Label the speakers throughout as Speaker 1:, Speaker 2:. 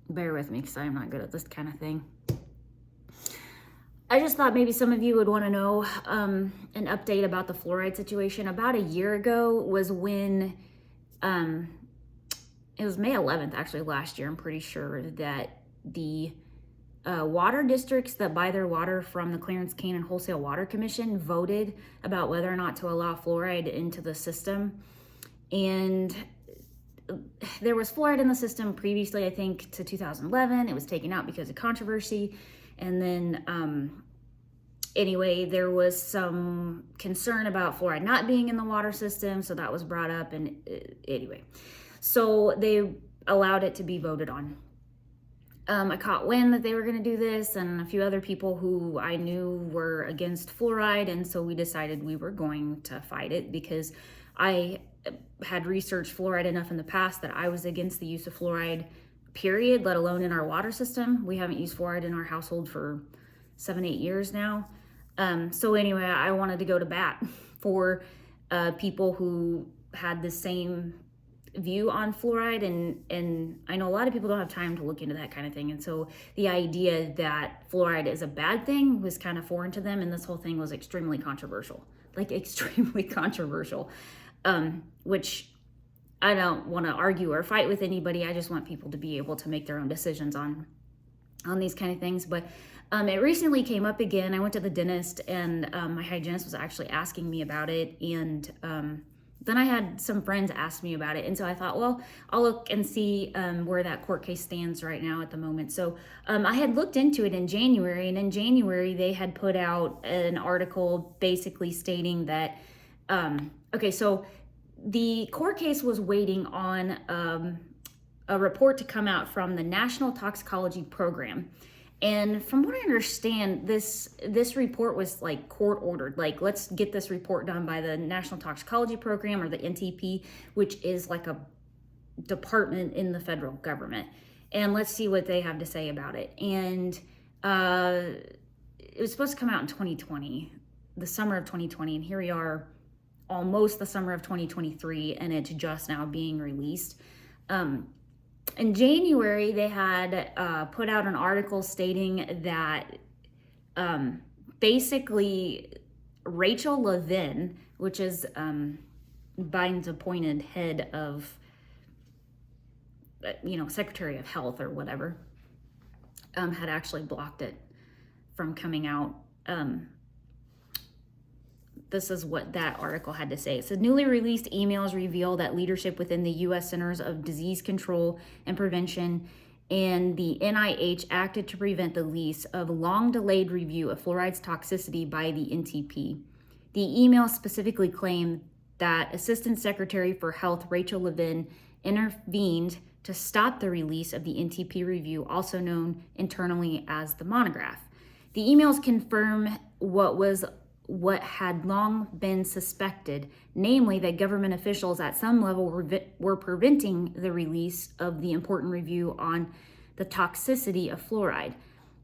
Speaker 1: Bear with me because I'm not good at this kind of thing. I just thought maybe some of you would want to know an update about the fluoride situation. About a year ago was when, it was May 11th, actually, last year, I'm pretty sure, that the water districts that buy their water from the Clarence Canyon Wholesale Water Commission voted about whether or not to allow fluoride into the system. And there was fluoride in the system previously, I think, to 2011. It was taken out because of controversy. And then, anyway, there was some concern about fluoride not being in the water system. So that was brought up. And anyway, so they allowed it to be voted on. I caught wind that they were going to do this, and a few other people who I knew were against fluoride, and so we decided we were going to fight it because I had researched fluoride enough in the past that I was against the use of fluoride, period, let alone in our water system. We haven't used fluoride in our household for 7-8 years now. So anyway, I wanted to go to bat for people who had the same view on fluoride, and I know a lot of people don't have time to look into that kind of thing, and so the idea that fluoride is a bad thing was kind of foreign to them, and this whole thing was extremely controversial, which I don't want to argue or fight with anybody. I just want people to be able to make their own decisions on these kind of things. But it recently came up again. I went to the dentist, and my hygienist was actually asking me about it, and then I had some friends ask me about it. And so I thought, well, I'll look and see where that court case stands right now at the moment. So I had looked into it in January, and in January they had put out an article basically stating that, okay, so the court case was waiting on a report to come out from the National Toxicology Program. And from what I understand, this report was like court ordered. Like, let's get this report done by the National Toxicology Program, or the NTP, which is like a department in the federal government. And let's see what they have to say about it. And it was supposed to come out in 2020, the summer of 2020. And here we are, almost the summer of 2023, and it's just now being released. In January, they had put out an article stating that basically Rachel Levin, which is Biden's appointed head of, Secretary of Health or whatever, had actually blocked it from coming out. This is what that article had to say. It said, newly released emails reveal that leadership within the U.S. Centers of Disease Control and Prevention and the NIH acted to prevent the release of long-delayed review of fluoride's toxicity by the NTP. The email specifically claimed that Assistant Secretary for Health Rachel Levin intervened to stop the release of the NTP review, also known internally as the monograph. The emails confirm what had long been suspected, namely that government officials at some level were preventing the release of the important review on the toxicity of fluoride.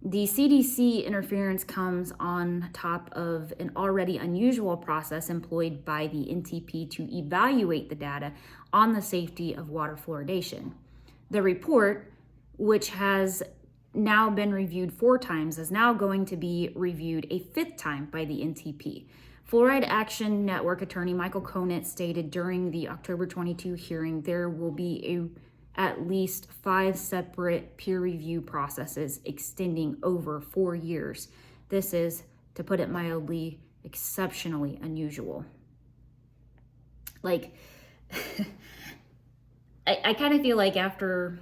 Speaker 1: The CDC interference comes on top of an already unusual process employed by the NTP to evaluate the data on the safety of water fluoridation. The report, which has now been reviewed 4 times, is now going to be reviewed a 5th time by the NTP. Fluoride Action Network attorney Michael Conant stated during the October 22 hearing there will be at least 5 separate peer review processes extending over 4 years. This is, to put it mildly, exceptionally unusual. Like, I kind of feel like after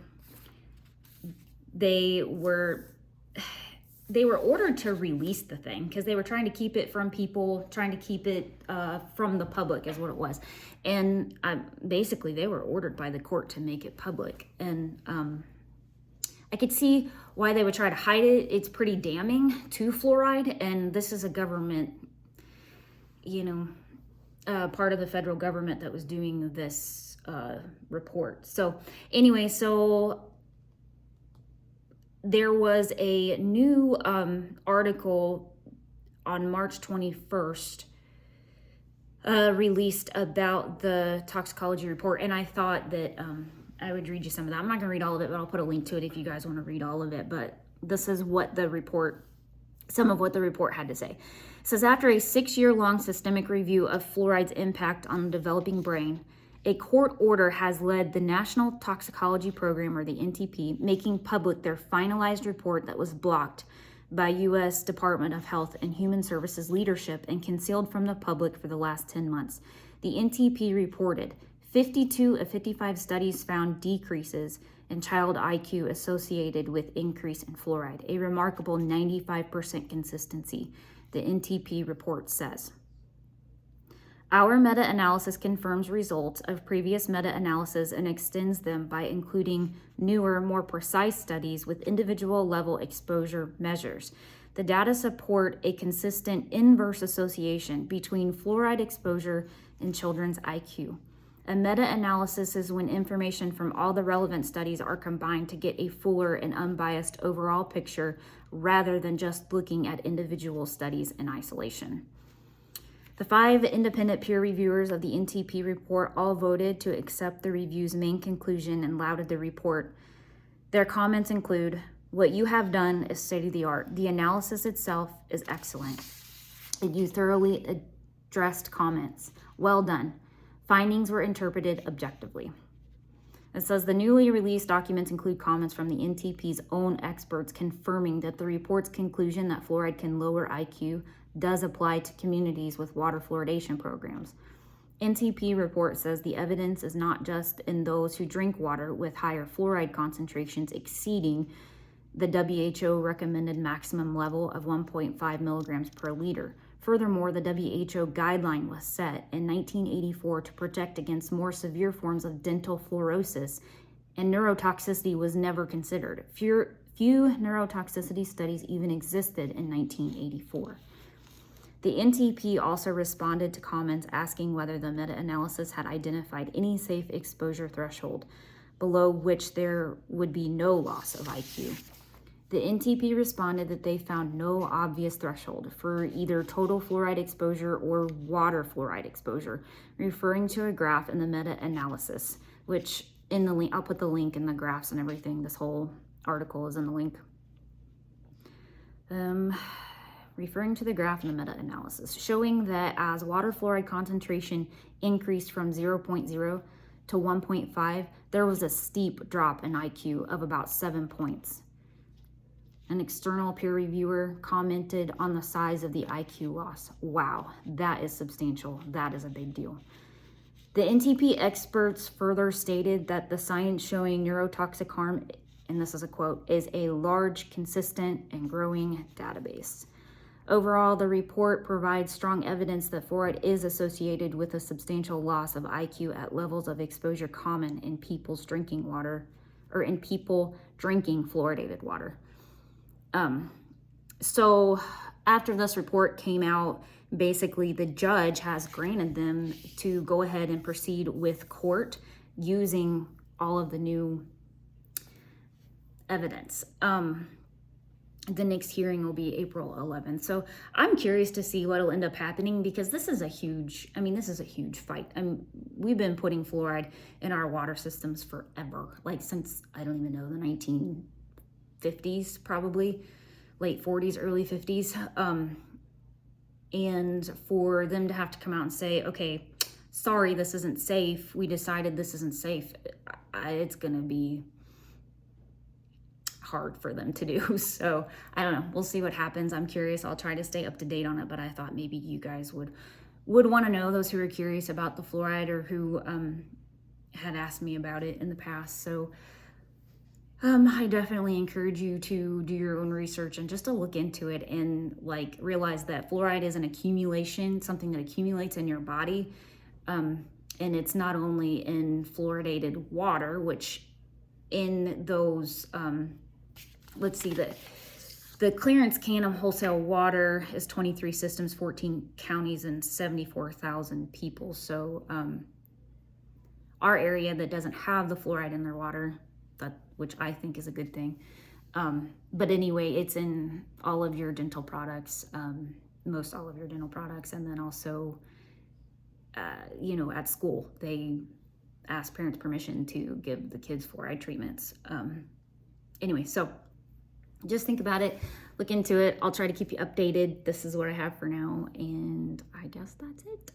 Speaker 1: they were ordered to release the thing because they were trying to keep it from people, trying to keep it from the public is what it was. And basically they were ordered by the court to make it public. And I could see why they would try to hide it. It's pretty damning to fluoride. And this is a government, part of the federal government that was doing this report. So anyway, there was a new article on March 21st released about the toxicology report, and I thought that I would read you some of that. I'm not going to read all of it, but I'll put a link to it if you guys want to read all of it. But this is what the report, some of what the report had to say. It says, after a 6-year-long systemic review of fluoride's impact on the developing brain, a court order has led the National Toxicology Program, or the NTP, making public their finalized report that was blocked by U.S. Department of Health and Human Services leadership and concealed from the public for the last 10 months. The NTP reported 52 of 55 studies found decreases in child IQ associated with increase in fluoride, a remarkable 95% consistency, the NTP report says. Our meta-analysis confirms results of previous meta-analysis and extends them by including newer, more precise studies with individual level exposure measures. The data support a consistent inverse association between fluoride exposure and children's IQ. A meta-analysis is when information from all the relevant studies are combined to get a fuller and unbiased overall picture rather than just looking at individual studies in isolation. The 5 independent peer reviewers of the NTP report all voted to accept the review's main conclusion and lauded the report. Their comments include, what you have done is state-of-the-art. The analysis itself is excellent. You thoroughly addressed comments. Well done. Findings were interpreted objectively. It says the newly released documents include comments from the NTP's own experts confirming that the report's conclusion that fluoride can lower IQ does apply to communities with water fluoridation programs. NTP report says the evidence is not just in those who drink water with higher fluoride concentrations exceeding the WHO recommended maximum level of 1.5 milligrams per liter. Furthermore, the WHO guideline was set in 1984 to protect against more severe forms of dental fluorosis, and neurotoxicity was never considered. Few neurotoxicity studies even existed in 1984. The NTP also responded to comments asking whether the meta-analysis had identified any safe exposure threshold below which there would be no loss of IQ. The NTP responded that they found no obvious threshold for either total fluoride exposure or water fluoride exposure, referring to a graph in the meta-analysis, which in the link, I'll put the link in the graphs and everything. This whole article is in the link. Referring to the graph in the meta-analysis, showing that as water fluoride concentration increased from 0.0 to 1.5, there was a steep drop in IQ of about 7 points. An external peer reviewer commented on the size of the IQ loss. Wow, that is substantial. That is a big deal. The NTP experts further stated that the science showing neurotoxic harm, and this is a quote, is a large, consistent, and growing database. Overall, the report provides strong evidence that fluoride is associated with a substantial loss of IQ at levels of exposure common in people's drinking water, or in people drinking fluoridated water. So after this report came out, basically the judge has granted them to go ahead and proceed with court using all of the new evidence. The next hearing will be April 11th. So I'm curious to see what will end up happening, because this is a huge fight. We've been putting fluoride in our water systems forever, like since, I don't even know, the 1950s, probably late 40s, early 50s. And for them to have to come out and say, okay, sorry, this isn't safe. We decided this isn't safe. It's going to be hard for them to do. So I don't know. We'll see what happens. I'm curious. I'll try to stay up to date on it, but I thought maybe you guys would want to know, those who are curious about the fluoride or who had asked me about it in the past. So I definitely encourage you to do your own research and just to look into it and like realize that fluoride is an accumulation, something that accumulates in your body. And it's not only in fluoridated water, which in those, let's see, the clearance can of wholesale water is 23 systems, 14 counties, and 74,000 people. So our area that doesn't have the fluoride in their water, which I think is a good thing. But anyway, it's in all of your dental products, most all of your dental products. And then also, at school, they ask parents permission to give the kids fluoride treatments. Anyway, so just think about it, look into it. I'll try to keep you updated. This is what I have for now, and I guess that's it.